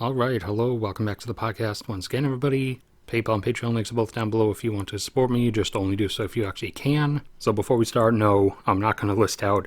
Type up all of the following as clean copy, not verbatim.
Alright, hello, welcome back to the podcast once again, everybody. PayPal and Patreon links are both down below if you want to support me, just only do so if you actually can. So before we start, no, I'm not going to list out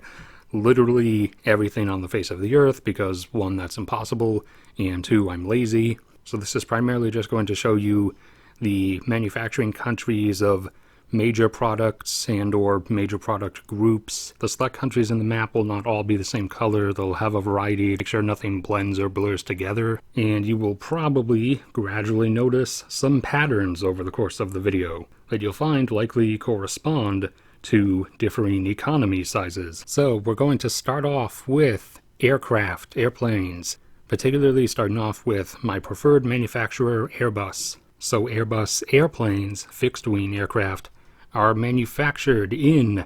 literally everything on the face of the earth, because one, that's impossible, and two, I'm lazy. So this is primarily just going to show you the manufacturing countries of major products and or major product groups. The select countries in the map will not all be the same color. They'll have a variety, make sure nothing blends or blurs together, and you will probably gradually notice some patterns over the course of the video that you'll find likely correspond to differing economy sizes. So we're going to start off with airplanes, particularly starting off with my preferred manufacturer, Airbus. So Airbus airplanes, fixed-wing aircraft, are manufactured in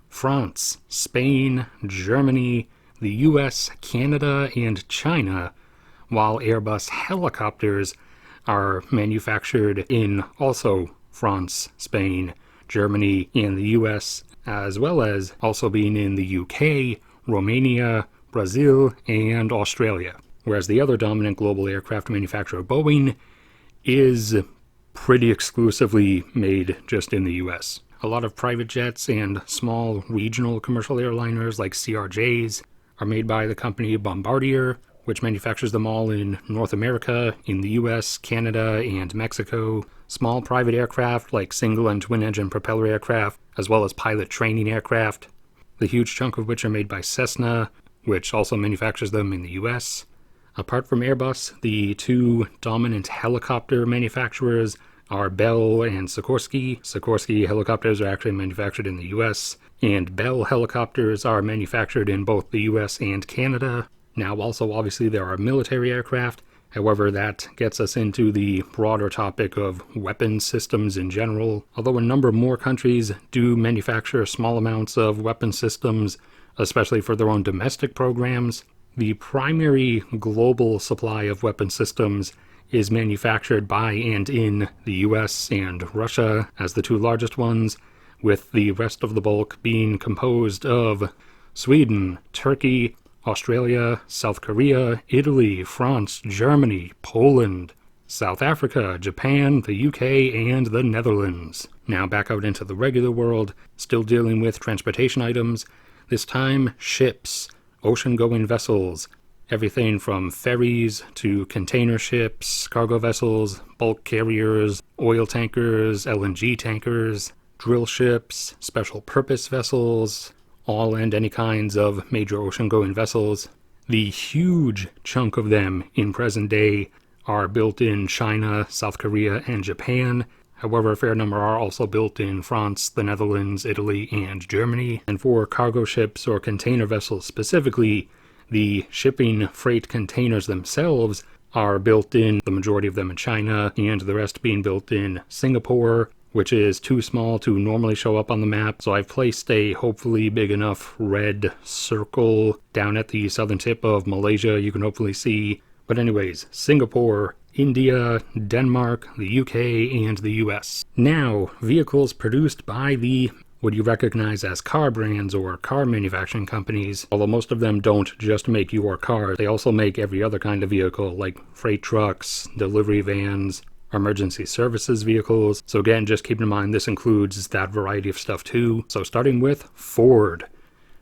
France, Spain, Germany, the US, Canada, and China, while Airbus helicopters are manufactured in also France, Spain, Germany, and the US, as well as also being in the UK, Romania, Brazil, and Australia. Whereas the other dominant global aircraft manufacturer, Boeing, is pretty exclusively made just in the US. A lot of private jets and small regional commercial airliners like CRJs are made by the company Bombardier, which manufactures them all in North America, in the US, Canada, and Mexico. Small private aircraft like single and twin engine propeller aircraft, as well as pilot training aircraft, the huge chunk of which are made by Cessna, which also manufactures them in the US. Apart from Airbus, the two dominant helicopter manufacturers are Bell and Sikorsky. Sikorsky helicopters are actually manufactured in the US, and Bell helicopters are manufactured in both the US and Canada. Now also obviously there are military aircraft, however that gets us into the broader topic of weapons systems in general. Although a number more countries do manufacture small amounts of weapon systems, especially for their own domestic programs, the primary global supply of weapon systems is manufactured by and in the US and Russia as the two largest ones, with the rest of the bulk being composed of Sweden, Turkey, Australia, South Korea, Italy, France, Germany, Poland, South Africa, Japan, the UK, and the Netherlands. Now back out into the regular world, still dealing with transportation items, this time ships, ocean-going vessels, everything from ferries to container ships, cargo vessels, bulk carriers, oil tankers, LNG tankers, drill ships, special purpose vessels, all and any kinds of major ocean-going vessels. The huge chunk of them in present day are built in China, South Korea, and Japan. However, a fair number are also built in France, the Netherlands, Italy, and Germany. And for cargo ships or container vessels specifically, the shipping freight containers themselves are built in, the majority of them in China, and the rest being built in Singapore, which is too small to normally show up on the map. So I've placed a hopefully big enough red circle down at the southern tip of Malaysia you can hopefully see. But anyways, Singapore, India, Denmark, the UK, and the US. Now, vehicles produced by the what you recognize as car brands or car manufacturing companies, although most of them don't just make your car, they also make every other kind of vehicle like freight trucks, delivery vans, emergency services vehicles. So again, just keep in mind this includes that variety of stuff too. So starting with Ford.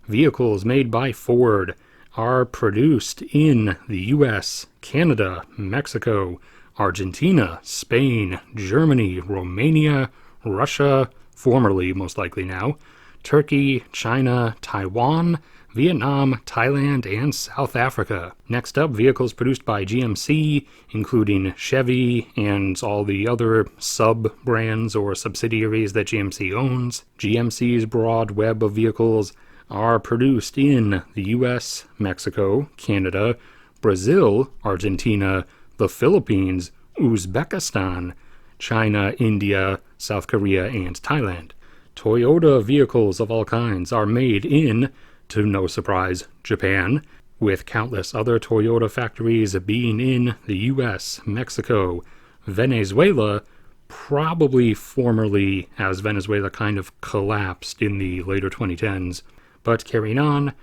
Vehicles made by Ford are produced in the US, Canada, Mexico, Argentina, Spain, Germany, Romania, Russia, formerly most likely now, Turkey, China, Taiwan, Vietnam, Thailand, and South Africa. Next up, vehicles produced by GMC, including Chevy and all the other sub-brands or subsidiaries that GMC owns. GMC's broad web of vehicles are produced in the US, Mexico, Canada, Brazil, Argentina, the Philippines, Uzbekistan, China, India, South Korea, and Thailand. Toyota vehicles of all kinds are made in, to no surprise, Japan, with countless other Toyota factories being in the US, Mexico, Venezuela, probably formerly as Venezuela kind of collapsed in the later 2010s. But carrying on,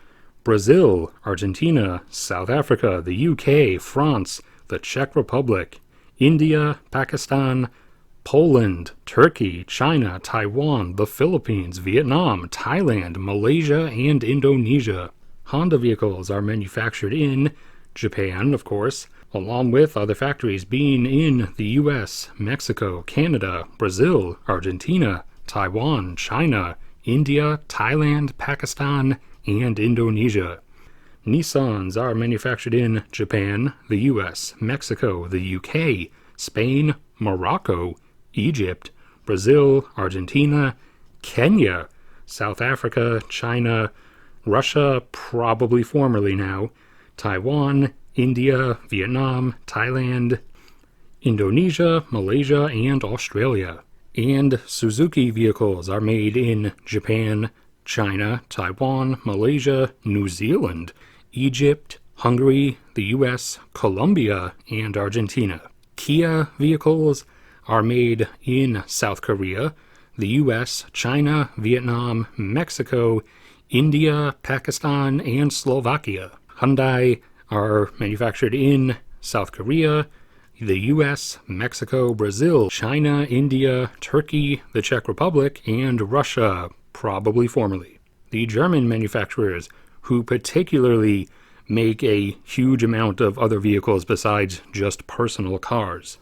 Brazil, Argentina, South Africa, the UK, France, the Czech Republic, India, Pakistan, Poland, Turkey, China, Taiwan, the Philippines, Vietnam, Thailand, Malaysia, and Indonesia. Honda vehicles are manufactured in Japan, of course, along with other factories being in the US, Mexico, Canada, Brazil, Argentina, Taiwan, China, India, Thailand, Pakistan, and Indonesia. Nissans are manufactured in Japan, the US, Mexico, the UK, Spain, Morocco, Egypt, Brazil, Argentina, Kenya, South Africa, China, Russia, probably formerly now, Taiwan, India, Vietnam, Thailand, Indonesia, Malaysia, and Australia. And Suzuki vehicles are made in Japan, China, Taiwan, Malaysia, New Zealand, Egypt, Hungary, the US, Colombia, and Argentina. Kia vehicles are made in South Korea, the US, China, Vietnam, Mexico, India, Pakistan, and Slovakia. Hyundai are manufactured in South Korea, the US, Mexico, Brazil, China, India, Turkey, the Czech Republic, and Russia, probably formerly. The German manufacturers, who particularly make a huge amount of other vehicles besides just personal cars.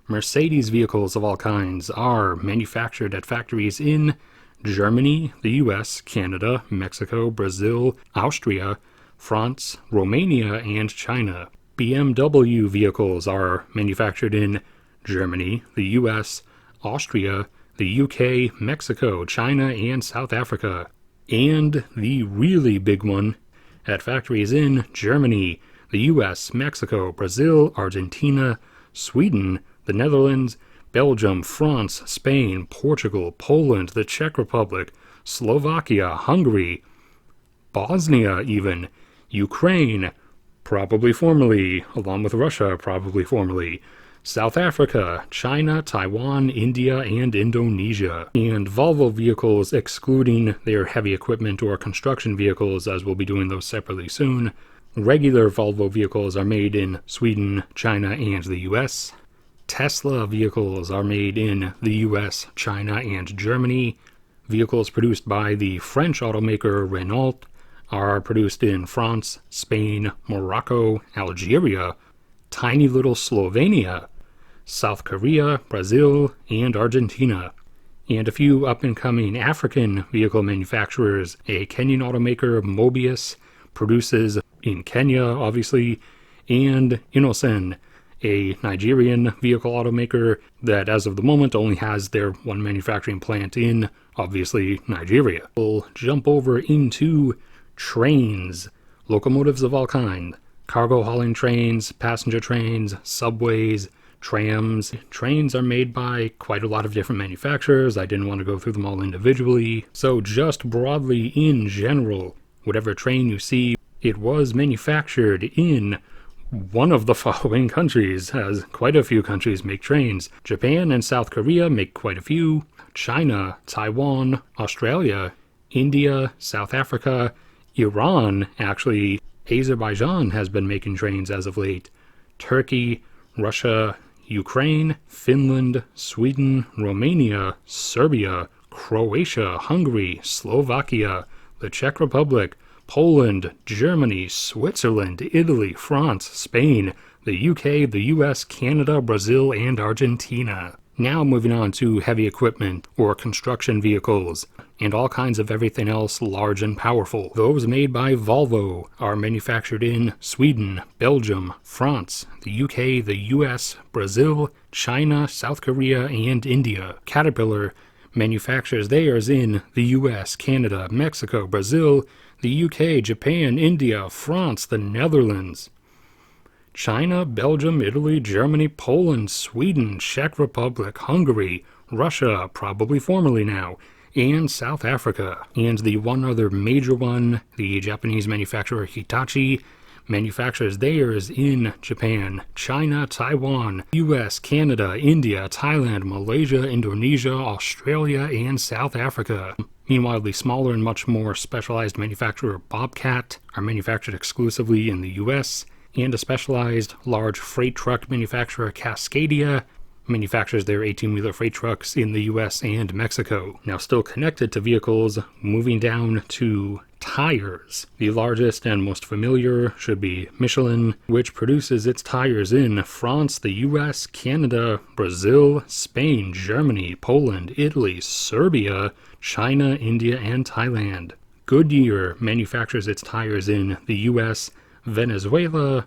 Mercedes vehicles of all kinds are manufactured at factories in Germany, the US, Canada, Mexico, Brazil, Austria, France, Romania, and China. BMW vehicles are manufactured in Germany, the US, Austria, the UK, Mexico, China, and South Africa. And the really big one, at factories in Germany, the US, Mexico, Brazil, Argentina, Sweden, the Netherlands, Belgium, France, Spain, Portugal, Poland, the Czech Republic, Slovakia, Hungary, Bosnia even, Ukraine, probably formerly, along with Russia, probably formerly, South Africa, China, Taiwan, India, and Indonesia. And Volvo vehicles, excluding their heavy equipment or construction vehicles, as we'll be doing those separately soon. Regular Volvo vehicles are made in Sweden, China, and the US. Tesla vehicles are made in the US, China, and Germany. Vehicles produced by the French automaker Renault are produced in France, Spain, Morocco, Algeria, tiny little Slovenia, South Korea, Brazil, and Argentina. And a few up-and-coming African vehicle manufacturers. A Kenyan automaker, Mobius, produces in Kenya, obviously, and Innocen, a Nigerian vehicle automaker that as of the moment only has their one manufacturing plant in, obviously, Nigeria. We'll jump over into trains, locomotives of all kind, cargo hauling trains, passenger trains, subways, trams. Trains are made by quite a lot of different manufacturers. I didn't want to go through them all individually. So just broadly in general, whatever train you see, it was manufactured in one of the following countries, as quite a few countries make trains. Japan and South Korea make quite a few. China, Taiwan, Australia, India, South Africa, Iran, actually, Azerbaijan has been making trains as of late. Turkey, Russia, Ukraine, Finland, Sweden, Romania, Serbia, Croatia, Hungary, Slovakia, the Czech Republic, Poland, Germany, Switzerland, Italy, France, Spain, the UK, the US, Canada, Brazil, and Argentina. Now moving on to heavy equipment or construction vehicles and all kinds of everything else large and powerful. Those made by Volvo are manufactured in Sweden, Belgium, France, the UK, the US, Brazil, China, South Korea, and India. Caterpillar manufactures theirs in the US, Canada, Mexico, Brazil, the UK, Japan, India, France, the Netherlands, China, Belgium, Italy, Germany, Poland, Sweden, Czech Republic, Hungary, Russia, probably formerly now, and South Africa. And the one other major one, the Japanese manufacturer Hitachi, manufactures theirs in Japan, China, Taiwan, US, Canada, India, Thailand, Malaysia, Indonesia, Australia, and South Africa. Meanwhile, the smaller and much more specialized manufacturer Bobcat are manufactured exclusively in the US, and a specialized large freight truck manufacturer, Cascadia, manufactures their 18-wheeler freight trucks in the US and Mexico. Now, still connected to vehicles, moving down to tires. The largest and most familiar should be Michelin, which produces its tires in France, the US, Canada, Brazil, Spain, Germany, Poland, Italy, Serbia, China, India, and Thailand. Goodyear manufactures its tires in the US, Venezuela,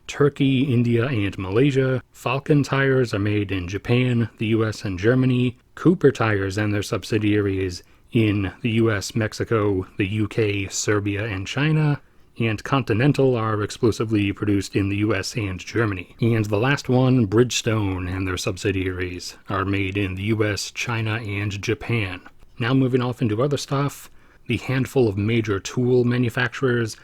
Turkey, India, and Malaysia. Falcon tires are made in Japan, the US, and Germany. Cooper tires and their subsidiaries in the US, Mexico, the UK, Serbia, and China. And Continental are exclusively produced in the US and Germany. And the last one, Bridgestone and their subsidiaries, are made in the US, China, and Japan. Now moving off into other stuff, the handful of major tool manufacturers,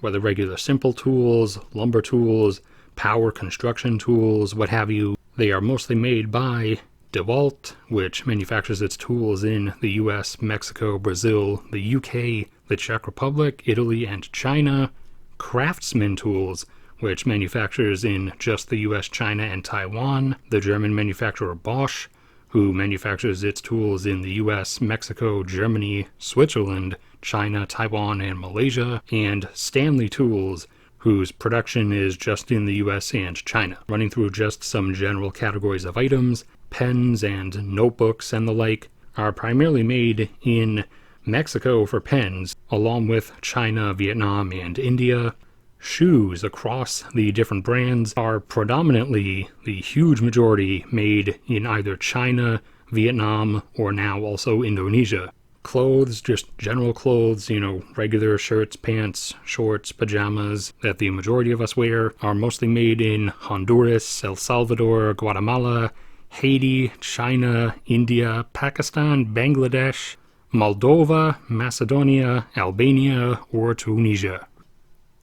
whether regular simple tools, lumber tools, power construction tools, what have you, they are mostly made by DeWalt, which manufactures its tools in the US, Mexico, Brazil, the UK, the Czech Republic, Italy, and China. Craftsman Tools, which manufactures in just the US, China, and Taiwan. The German manufacturer Bosch, who manufactures its tools in the US, Mexico, Germany, Switzerland, China, Taiwan, and Malaysia. And Stanley Tools, whose production is just in the US and China. Running through just some general categories of items, pens and notebooks and the like are primarily made in Mexico for pens, along with China, Vietnam, and India. Shoes across the different brands are predominantly, the huge majority, made in either China, Vietnam, or now also Indonesia. Clothes, just general clothes, regular shirts, pants, shorts, pajamas that the majority of us wear, are mostly made in Honduras, El Salvador, Guatemala, Haiti, China, India, Pakistan, Bangladesh, Moldova, Macedonia, Albania, or Tunisia.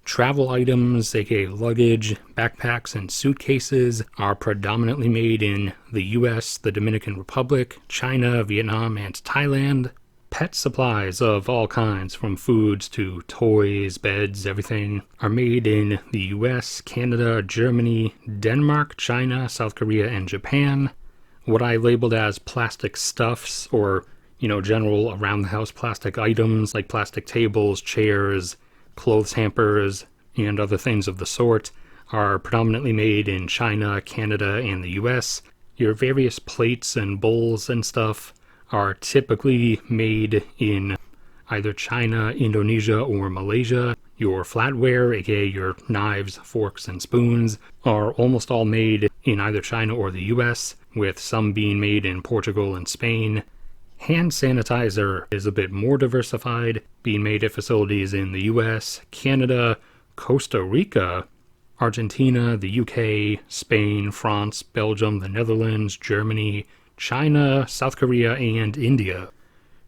Travel items, aka luggage, backpacks, and suitcases, are predominantly made in the US, the Dominican Republic, China, Vietnam, and Thailand. Pet supplies of all kinds, from foods to toys, beds, everything, are made in the US, Canada, Germany, Denmark, China, South Korea, and Japan. What I labeled as plastic stuffs, or, general around-the-house plastic items, like plastic tables, chairs, clothes hampers, and other things of the sort, are predominantly made in China, Canada, and the US. Your various plates and bowls and stuff are typically made in either China, Indonesia, or Malaysia. Your flatware, aka your knives, forks, and spoons, are almost all made in either China or the US, with some being made in Portugal and Spain. Hand sanitizer is a bit more diversified, being made at facilities in the US, Canada, Costa Rica, Argentina, the UK, Spain, France, Belgium, the Netherlands, Germany, China, South Korea, and India.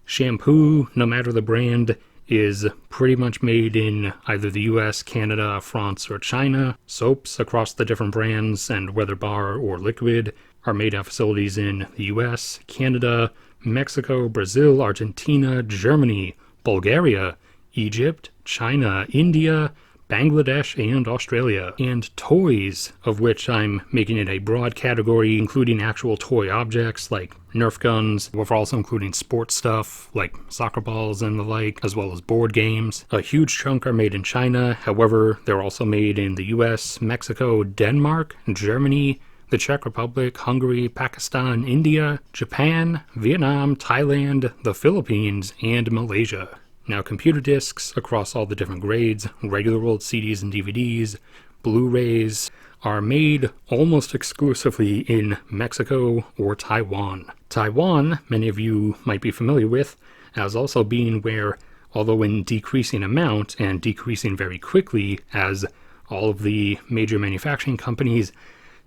Shampoo, no matter the brand, is pretty much made in either the US, Canada, France, or China. Soaps across the different brands, and whether bar or liquid, are made at facilities in the US, Canada, Mexico, Brazil, Argentina, Germany, Bulgaria, Egypt, China, India, Bangladesh, and Australia. And toys, of which I'm making it a broad category, including actual toy objects like Nerf guns. We're also including sports stuff like soccer balls and the like, as well as board games. A huge chunk are made in China. However, they're also made in the US, Mexico, Denmark, Germany, the Czech Republic, Hungary, Pakistan, India, Japan, Vietnam, Thailand, the Philippines, and Malaysia. Now, computer discs across all the different grades, regular old CDs and DVDs, Blu-rays, are made almost exclusively in Mexico or Taiwan. Taiwan, many of you might be familiar with, as also being where, although in decreasing amount and decreasing very quickly as all of the major manufacturing companies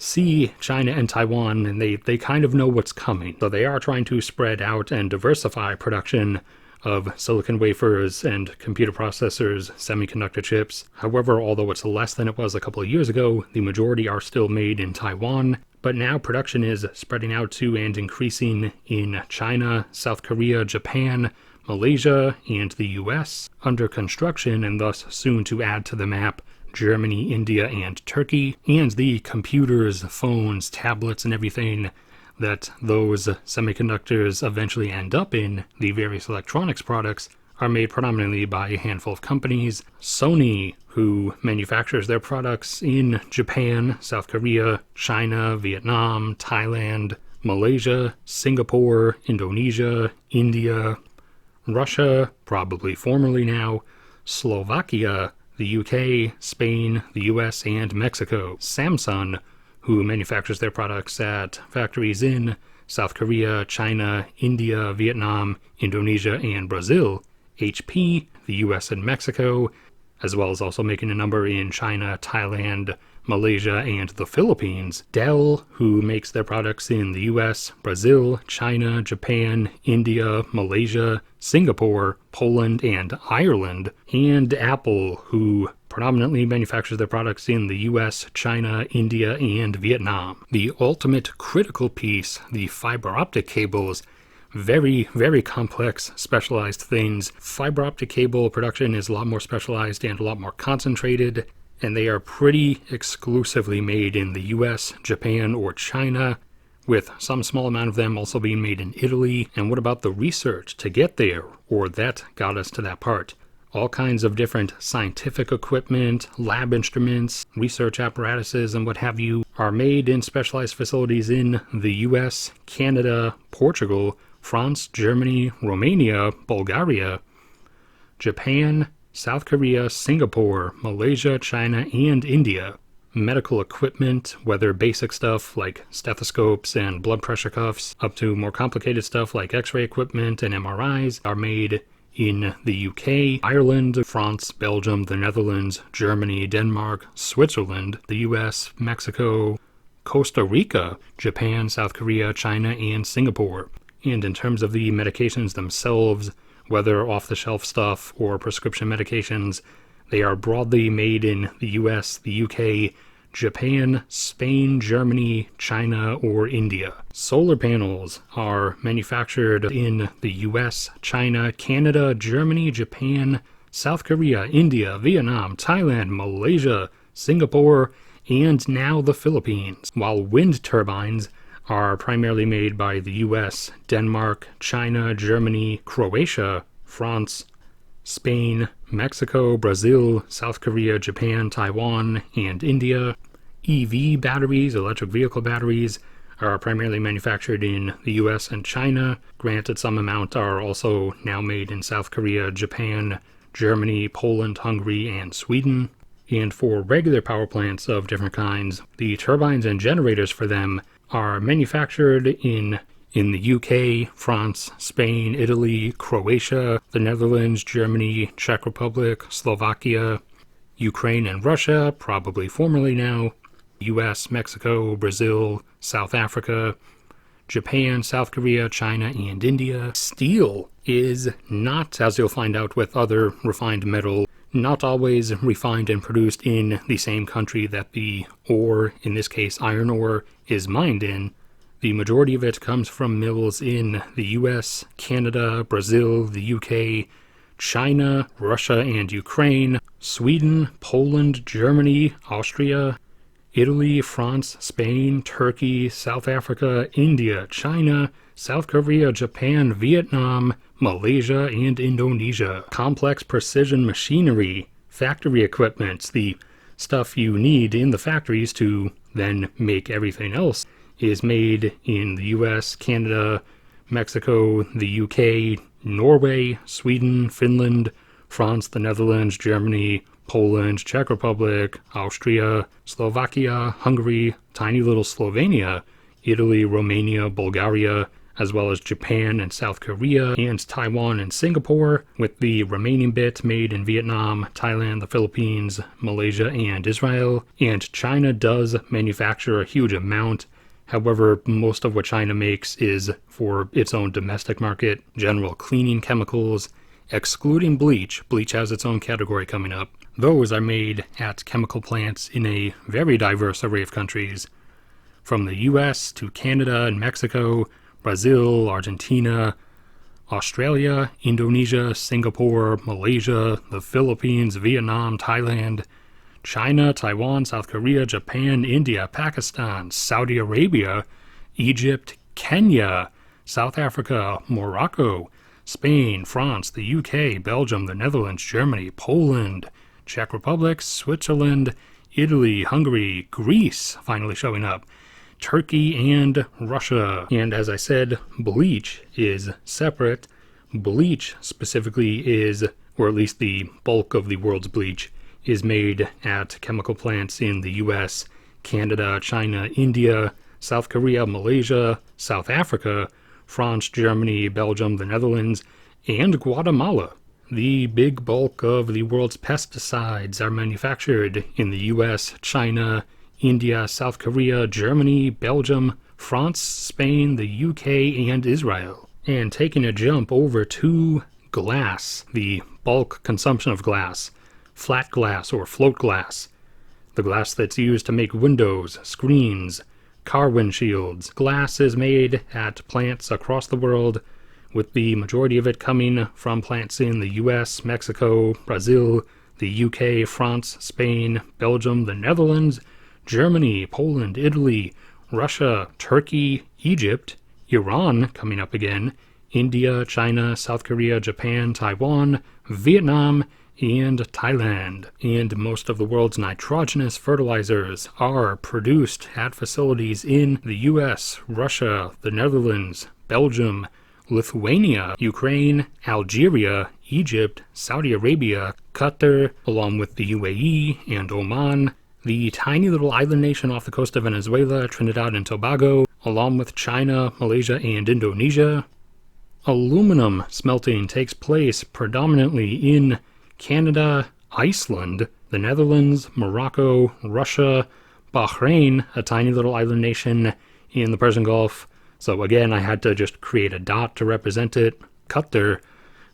see China and Taiwan, and they kind of know what's coming. So they are trying to spread out and diversify production of silicon wafers and computer processors, semiconductor chips. However, although it's less than it was a couple of years ago, the majority are still made in Taiwan. But now production is spreading out to and increasing in China, South Korea, Japan, Malaysia, and the US. Under construction, and thus soon to add to the map, Germany, India, and Turkey. And the computers, phones, tablets, and everything that those semiconductors eventually end up in, the various electronics products, are made predominantly by a handful of companies. Sony, who manufactures their products in Japan, South Korea, China, Vietnam, Thailand, Malaysia, Singapore, Indonesia, India, Russia, probably formerly now, Slovakia, the UK, Spain, the US, and Mexico. Samsung, who manufactures their products at factories in South Korea, China, India, Vietnam, Indonesia, and Brazil. HP, the US and Mexico, as well as also making a number in China, Thailand, Malaysia, and the Philippines. Dell, who makes their products in the US, Brazil, China, Japan, India, Malaysia, Singapore, Poland, and Ireland. And Apple, who predominantly manufactures their products in the US, China, India, and Vietnam. The ultimate critical piece, the fiber optic cables, very, very complex, specialized things. Fiber optic cable production is a lot more specialized and a lot more concentrated, and they are pretty exclusively made in the US, Japan, or China, with some small amount of them also being made in Italy. And what about the research to get there, or that got us to that part? All kinds of different scientific equipment, lab instruments, research apparatuses, and what have you are made in specialized facilities in the US, Canada, Portugal, France, Germany, Romania, Bulgaria, Japan, South Korea, Singapore, Malaysia, China, and India. Medical equipment, whether basic stuff like stethoscopes and blood pressure cuffs, up to more complicated stuff like x-ray equipment and MRIs, are made in the UK, Ireland, France, Belgium, the Netherlands, Germany, Denmark, Switzerland, the US, Mexico, Costa Rica, Japan, South Korea, China, and Singapore. And in terms of the medications themselves, whether off-the-shelf stuff or prescription medications, they are broadly made in the US, the UK, Japan, Spain, Germany, China, or India. Solar panels are manufactured in the US, China, Canada, Germany, Japan, South Korea, India, Vietnam, Thailand, Malaysia, Singapore, and now the Philippines, while wind turbines are primarily made by the US, Denmark, China, Germany, Croatia, France, Spain, Mexico, Brazil, South Korea, Japan, Taiwan, and India. EV batteries, electric vehicle batteries, are primarily manufactured in the US and China. Granted, some amount are also now made in South Korea, Japan, Germany, Poland, Hungary, and Sweden. And for regular power plants of different kinds, the turbines and generators for them are manufactured in the UK, France, Spain, Italy, Croatia, the Netherlands, Germany, Czech Republic, Slovakia, Ukraine and Russia, probably formerly now, US, Mexico, Brazil, South Africa, Japan, South Korea, China, and India. Steel is not, as you'll find out with other refined metal, not always refined and produced in the same country that the ore, in this case iron ore, is mined in. The majority of it comes from mills in the US, Canada, Brazil, the UK, China, Russia and Ukraine, Sweden, Poland, Germany, Austria, Italy, France, Spain, Turkey, South Africa, India, China, South Korea, Japan, Vietnam, Malaysia, and Indonesia. Complex precision machinery, factory equipment, the stuff you need in the factories to then make everything else, is made in the US, Canada, Mexico, the UK, Norway, Sweden, Finland, France, the Netherlands, Germany, Poland, Czech Republic, Austria, Slovakia, Hungary, tiny little Slovenia, Italy, Romania, Bulgaria, as well as Japan and South Korea, and Taiwan and Singapore, with the remaining bit made in Vietnam, Thailand, the Philippines, Malaysia, and Israel. And China does manufacture a huge amount. However, most of what China makes is for its own domestic market, general cleaning chemicals, excluding bleach. Bleach has its own category coming up. Those are made at chemical plants in a very diverse array of countries, from the US to Canada and Mexico, Brazil, Argentina, Australia, Indonesia, Singapore, Malaysia, the Philippines, Vietnam, Thailand, China, Taiwan, South Korea, Japan, India, Pakistan, Saudi Arabia, Egypt, Kenya, South Africa, Morocco, Spain, France, the UK, Belgium, the Netherlands, Germany, Poland, Czech Republic, Switzerland, Italy, Hungary, Greece finally showing up, Turkey, and Russia. And as I said, bleach is separate. Bleach specifically is, or at least the bulk of the world's bleach, is made at chemical plants in the US, Canada, China, India, South Korea, Malaysia, South Africa, France, Germany, Belgium, the Netherlands, and Guatemala. The big bulk of the world's pesticides are manufactured in the US, China, India, South Korea, Germany, Belgium, France, Spain, the UK, and Israel. And taking a jump over to glass, the bulk consumption of glass, flat glass or float glass, the glass that's used to make windows, screens, car windshields. Glass is made at plants across the world, with the majority of it coming from plants in the US, Mexico, Brazil, the UK, France, Spain, Belgium, the Netherlands, Germany, Poland, Italy, Russia, Turkey, Egypt, Iran coming up again, India, China, South Korea, Japan, Taiwan, Vietnam, and Thailand. And most of the world's nitrogenous fertilizers are produced at facilities in the US, Russia, the Netherlands, Belgium, Lithuania, Ukraine, Algeria, Egypt, Saudi Arabia, Qatar, along with the UAE and Oman, the tiny little island nation off the coast of Venezuela, Trinidad and Tobago, along with China, Malaysia, and Indonesia. Aluminum smelting takes place predominantly in Canada, Iceland, the Netherlands, Morocco, Russia, Bahrain, a tiny little island nation in the Persian Gulf. So again, I had to just create a dot to represent it. Qatar,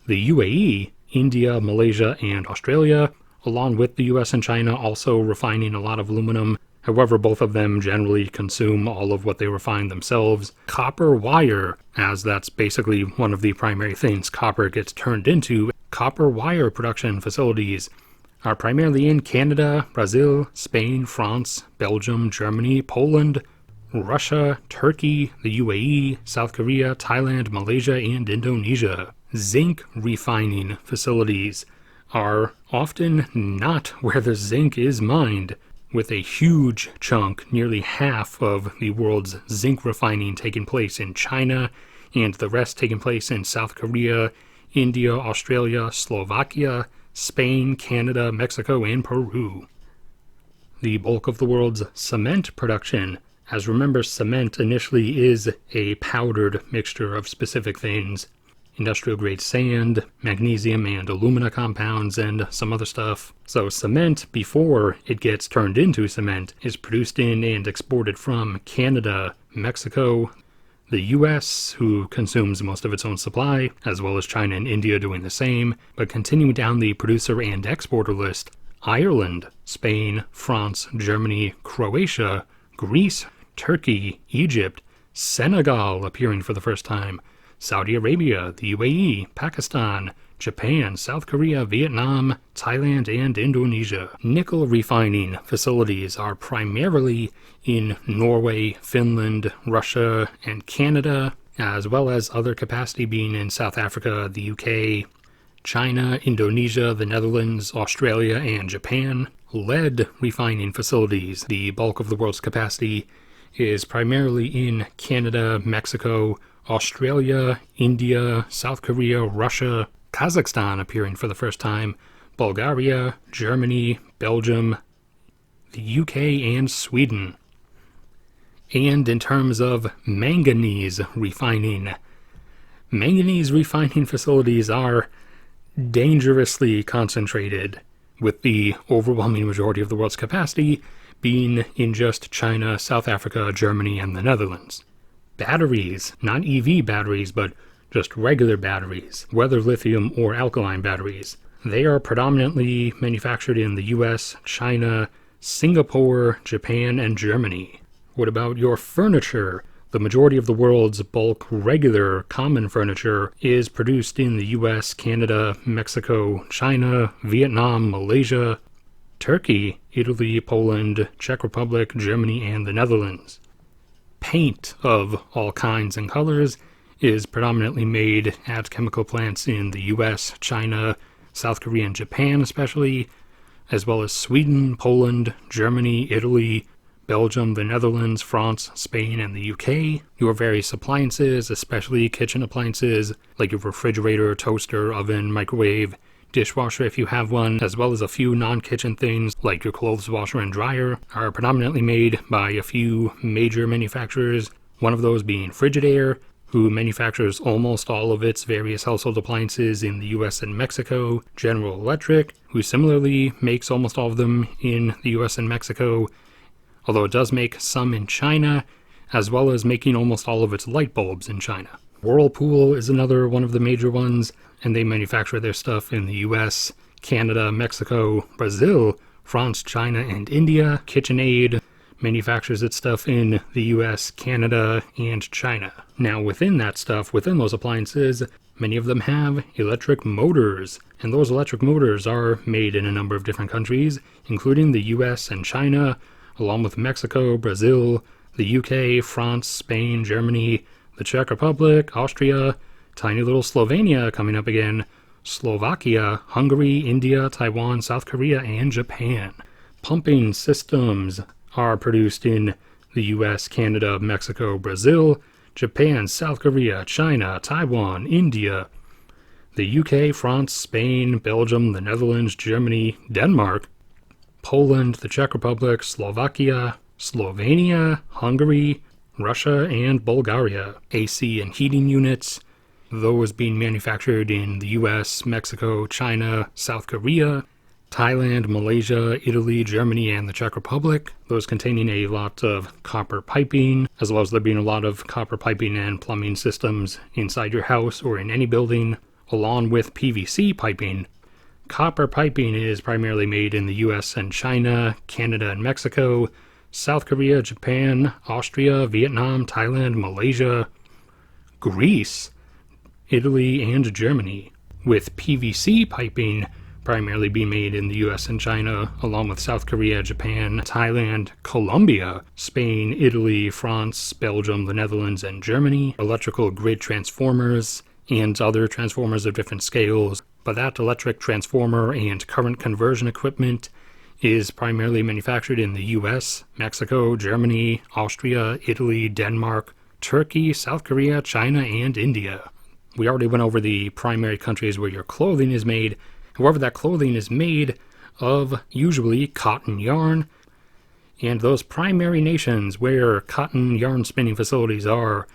the UAE, India, Malaysia, and Australia, along with the US and China also refining a lot of aluminum. However, both of them generally consume all of what they refine themselves. Copper wire, as that's basically one of the primary things copper gets turned into. Copper wire production facilities are primarily in Canada, Brazil, Spain, France, Belgium, Germany, Poland, Russia, Turkey, the UAE, South Korea, Thailand, Malaysia, and Indonesia. Zinc refining facilities are often not where the zinc is mined, with a huge chunk, nearly half of the world's zinc refining taking place in China, and the rest taking place in South Korea, India, Australia, Slovakia, Spain, Canada, Mexico, and Peru. The bulk of the world's cement production, as remember, cement initially is a powdered mixture of specific things, industrial grade sand, magnesium and alumina compounds, and some other stuff. So cement, before it gets turned into cement, is produced in and exported from Canada, Mexico, the US, who consumes most of its own supply, as well as China and India doing the same. But continuing down the producer and exporter list, Ireland, Spain, France, Germany, Croatia, Greece, Turkey, Egypt, Senegal appearing for the first time, Saudi Arabia, the UAE, Pakistan, Japan, South Korea, Vietnam, Thailand, and Indonesia. Nickel refining facilities are primarily in Norway, Finland, Russia, and Canada, as well as other capacity being in South Africa, the UK, China, Indonesia, the Netherlands, Australia, and Japan. Lead refining facilities, the bulk of the world's capacity, is primarily in Canada, Mexico, Australia, India, South Korea, Russia, Kazakhstan appearing for the first time, Bulgaria, Germany, Belgium, the UK, and Sweden. And in terms of manganese refining facilities are dangerously concentrated, with the overwhelming majority of the world's capacity being in just China, South Africa, Germany, and the Netherlands. Batteries, not EV batteries, but just regular batteries, whether lithium or alkaline batteries, they are predominantly manufactured in the US, China, Singapore, Japan, and Germany. What about your furniture? The majority of the world's bulk regular common furniture is produced in the US, Canada, Mexico, China, Vietnam, Malaysia, Turkey, Italy, Poland, Czech Republic, Germany, and the Netherlands. Paint of all kinds and colors is predominantly made at chemical plants in the US, China, South Korea, and Japan especially, as well as Sweden, Poland, Germany, Italy, Belgium, the Netherlands, France, Spain, and the UK. Your various appliances, especially kitchen appliances, like your refrigerator, toaster, oven, microwave, dishwasher if you have one, as well as a few non-kitchen things like your clothes washer and dryer, are predominantly made by a few major manufacturers, one of those being Frigidaire, who manufactures almost all of its various household appliances in the US and Mexico, General Electric, who similarly makes almost all of them in the US and Mexico, although it does make some in China, as well as making almost all of its light bulbs in China. Whirlpool is another one of the major ones, and they manufacture their stuff in the US, Canada, Mexico, Brazil, France, China, and India. KitchenAid manufactures its stuff in the US, Canada, and China. Now within that stuff, within those appliances, many of them have electric motors, and those electric motors are made in a number of different countries, including the US and China, along with Mexico, Brazil, the UK, France, Spain, Germany, the Czech Republic, Austria, tiny little Slovenia coming up again, Slovakia, Hungary, India, Taiwan, South Korea, and Japan. Pumping systems are produced in the US, Canada, Mexico, Brazil, Japan, South Korea, China, Taiwan, India, the UK, France, Spain, Belgium, the Netherlands, Germany, Denmark, Poland, the Czech Republic, Slovakia, Slovenia, Hungary, Russia, and Bulgaria. AC and heating units, those being manufactured in the US, Mexico, China, South Korea, Thailand, Malaysia, Italy, Germany, and the Czech Republic. Those containing a lot of copper piping, as well as there being a lot of copper piping and plumbing systems inside your house or in any building, along with PVC piping. Copper piping is primarily made in the US and China, Canada and Mexico, South Korea, Japan, Austria, Vietnam, Thailand, Malaysia, Greece, Italy, and Germany, with PVC piping primarily being made in the US and China, along with South Korea, Japan, Thailand, Colombia, Spain, Italy, France, Belgium, the Netherlands, and Germany. Electrical grid transformers and other transformers of different scales, but that electric transformer and current conversion equipment is primarily manufactured in the US, Mexico, Germany, Austria, Italy, Denmark, Turkey, South Korea, China, and India. We already went over the primary countries where your clothing is made. However, that clothing is made of usually cotton yarn, and those primary nations where cotton yarn spinning facilities are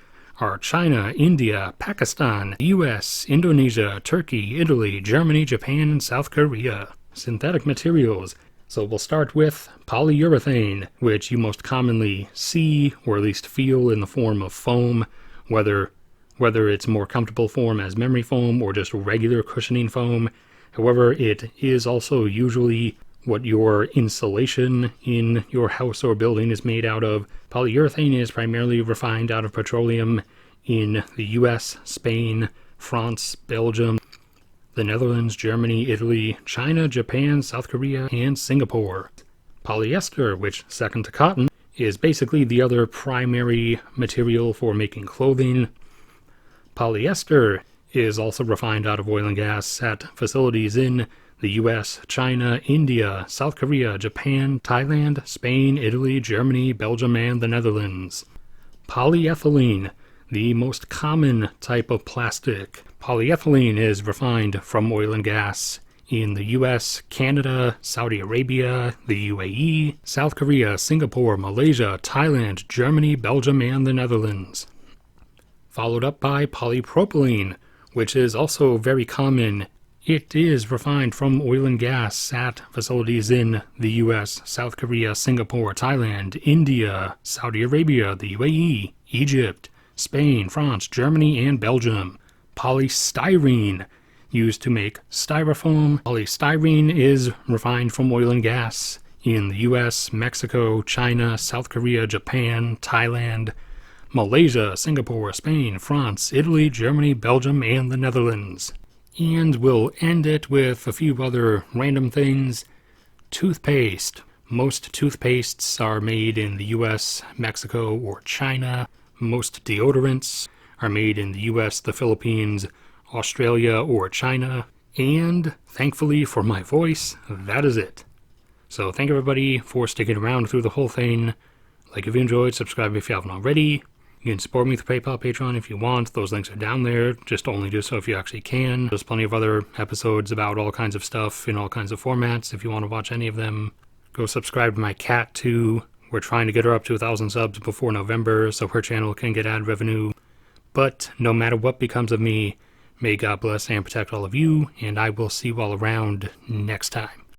China, India, Pakistan, US, Indonesia, Turkey, Italy, Germany, Japan, and South Korea. Synthetic materials. So we'll start with polyurethane, which you most commonly see or at least feel in the form of foam, whether it's more comfortable form as memory foam or just regular cushioning foam. However, it is also usually what your insulation in your house or building is made out of. Polyurethane is primarily refined out of petroleum in the US, Spain, France, Belgium, the Netherlands, Germany, Italy, China, Japan, South Korea, and Singapore. Polyester, which, second to cotton, is basically the other primary material for making clothing. Polyester is also refined out of oil and gas at facilities in the US, China, India, South Korea, Japan, Thailand, Spain, Italy, Germany, Belgium, and the Netherlands. Polyethylene, the most common type of plastic. Polyethylene is refined from oil and gas in the US, Canada, Saudi Arabia, the UAE, South Korea, Singapore, Malaysia, Thailand, Germany, Belgium, and the Netherlands. Followed up by polypropylene, which is also very common. It is refined from oil and gas at facilities in the US, South Korea, Singapore, Thailand, India, Saudi Arabia, the UAE, Egypt, Spain, France, Germany, and Belgium. Polystyrene, used to make styrofoam. Polystyrene is refined from oil and gas in the US, Mexico, China, South Korea, Japan, Thailand, Malaysia, Singapore, Spain, France, Italy, Germany, Belgium, and the Netherlands. And we'll end it with a few other random things. Toothpaste. Most toothpastes are made in the US, Mexico, or China. Most deodorants are made in the US, the Philippines, Australia, or China. And thankfully for my voice, that is it. So thank everybody for sticking around through the whole thing. Like if you enjoyed, subscribe if you haven't already. You can support me through PayPal, Patreon if you want. Those links are down there. Just only do so if you actually can. There's plenty of other episodes about all kinds of stuff in all kinds of formats if you want to watch any of them. Go subscribe to my cat too. We're trying to get her up to 1,000 subs before November so her channel can get ad revenue. But no matter what becomes of me, may God bless and protect all of you, and I will see you all around next time.